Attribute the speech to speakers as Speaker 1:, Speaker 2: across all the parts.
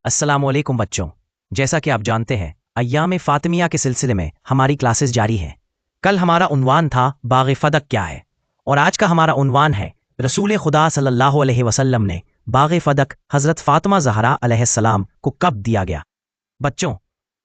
Speaker 1: السلام علیکم بچوں، جیسا کہ آپ جانتے ہیں ایام فاطمیہ کے سلسلے میں ہماری کلاسز جاری ہیں۔ کل ہمارا عنوان تھا باغ فدق کیا ہے، اور آج کا ہمارا عنوان ہے رسول خدا صلی اللہ علیہ وسلم نے باغ فدق حضرت فاطمہ زہرا علیہ السلام کو کب دیا گیا۔ بچوں،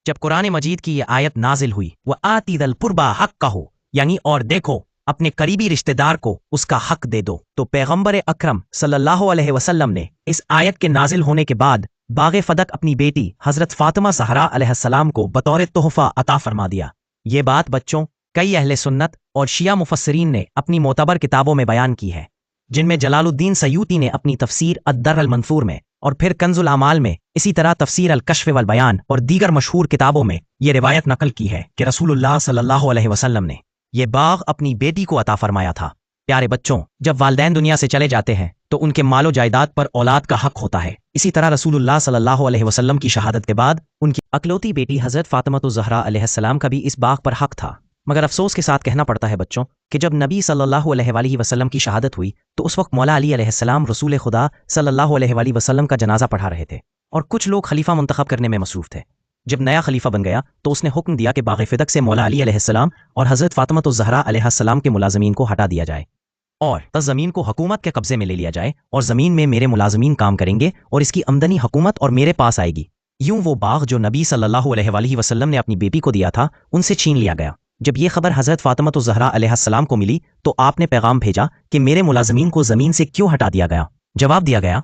Speaker 1: جب قرآن مجید کی یہ آیت نازل ہوئی وَآتِ ذَا الْقُرْبَىٰ حَقَّهُ، یعنی اور دیکھو اپنے قریبی رشتہ دار کو اس کا حق دے دو، تو پیغمبر اکرم صلی اللہ علیہ وسلم نے اس آیت کے نازل ہونے کے بعد باغ فدق اپنی بیٹی حضرت فاطمہ زہرا علیہ السلام کو بطور تحفہ عطا فرما دیا۔ یہ بات بچوں کئی اہل سنت اور شیعہ مفسرین نے اپنی معتبر کتابوں میں بیان کی ہے، جن میں جلال الدین سیوطی نے اپنی تفسیر الدر المنثور میں، اور پھر کنز الاعمال میں، اسی طرح تفسیر الکشف والبیان اور دیگر مشہور کتابوں میں یہ روایت نقل کی ہے کہ رسول اللہ صلی اللہ علیہ وسلم نے یہ باغ اپنی بیٹی کو عطا فرمایا تھا۔ پیارے بچوں، جب والدین دنیا سے چلے جاتے ہیں تو ان کے مال و جائیداد پر اولاد کا حق ہوتا ہے۔ اسی طرح رسول اللہ صلی اللہ علیہ وسلم کی شہادت کے بعد ان کی اکلوتی بیٹی حضرت فاطمہ الزہرا علیہ السلام کا بھی اس باغ پر حق تھا۔ مگر افسوس کے ساتھ کہنا پڑتا ہے بچوں کہ جب نبی صلی اللہ علیہ وآلہ وسلم کی شہادت ہوئی تو اس وقت مولا علی علیہ السلام رسول خدا صلی اللہ علیہ وآلہ وسلم کا جنازہ پڑھا رہے تھے، اور کچھ لوگ خلیفہ منتخب کرنے میں مصروف تھے۔ جب نیا خلیفہ بن گیا تو اس نے حکم دیا کہ باغ فدق سے مولا علی علیہ السلام اور حضرت فاطمہ الزہرا علیہ السلام کے ملازمین کو ہٹا دیا جائے، اور اس زمین کو حکومت کے قبضے میں لے لیا جائے، اور زمین میں میرے ملازمین کام کریں گے اور اس کی آمدنی حکومت اور میرے پاس آئے گی۔ یوں وہ باغ جو نبی صلی اللہ علیہ وآلہ وسلم نے اپنی بیٹی کو دیا تھا ان سے چھین لیا گیا۔ جب یہ خبر حضرت فاطمہ الزہرا علیہ السلام کو ملی تو آپ نے پیغام بھیجا کہ میرے ملازمین کو زمین سے کیوں ہٹا دیا گیا؟ جواب دیا گیا،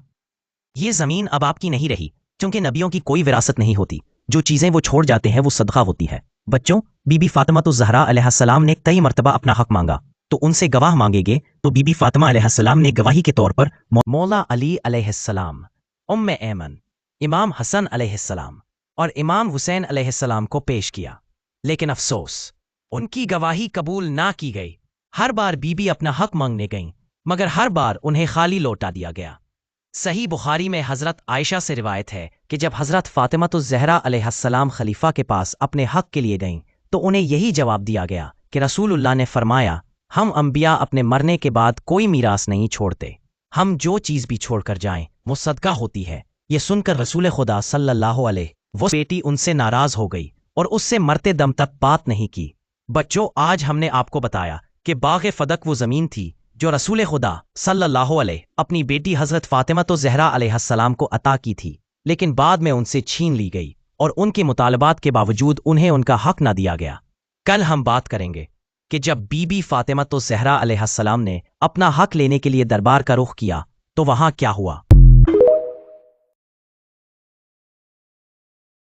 Speaker 1: یہ زمین اب آپ کی نہیں رہی، کیونکہ نبیوں کی کوئی وراثت نہیں ہوتی، جو چیزیں وہ چھوڑ جاتے ہیں وہ صدقہ ہوتی ہے۔ بچوں، بی بی فاطمہ الزہرا علیہ السلام نے کئی مرتبہ اپنا حق مانگا تو ان سے گواہ مانگے گے، تو بی بی فاطمہ علیہ السلام نے گواہی کے طور پر مولا علی علیہ السلام، ام ایمن، امام حسن علیہ السلام اور امام حسین علیہ السلام کو پیش کیا، لیکن افسوس ان کی گواہی قبول نہ کی گئی۔ ہر بار بی بی اپنا حق مانگنے گئیں، مگر ہر بار انہیں خالی لوٹا دیا گیا۔ صحیح بخاری میں حضرت عائشہ سے روایت ہے کہ جب حضرت فاطمہ الزہرا علیہ السلام خلیفہ کے پاس اپنے حق کے لیے گئیں تو انہیں یہی جواب دیا گیا کہ رسول اللہ نے فرمایا، ہم انبیاء اپنے مرنے کے بعد کوئی میراث نہیں چھوڑتے، ہم جو چیز بھی چھوڑ کر جائیں وہ صدقہ ہوتی ہے۔ یہ سن کر رسول خدا صلی اللہ علیہ وسلم بیٹی ان سے ناراض ہو گئی اور اس سے مرتے دم تک بات نہیں کی۔ بچوں، آج ہم نے آپ کو بتایا کہ باغ فدق وہ زمین تھی جو رسول خدا صلی اللہ علیہ اپنی بیٹی حضرت فاطمہ الزہرا علیہ السلام کو عطا کی تھی، لیکن بعد میں ان سے چھین لی گئی اور ان کے مطالبات کے باوجود انہیں ان کا حق نہ دیا گیا۔ کل ہم بات کریں گے کہ جب بی بی فاطمہ الزہرا علیہ السلام نے اپنا حق لینے کے لیے دربار کا رخ کیا تو وہاں کیا ہوا۔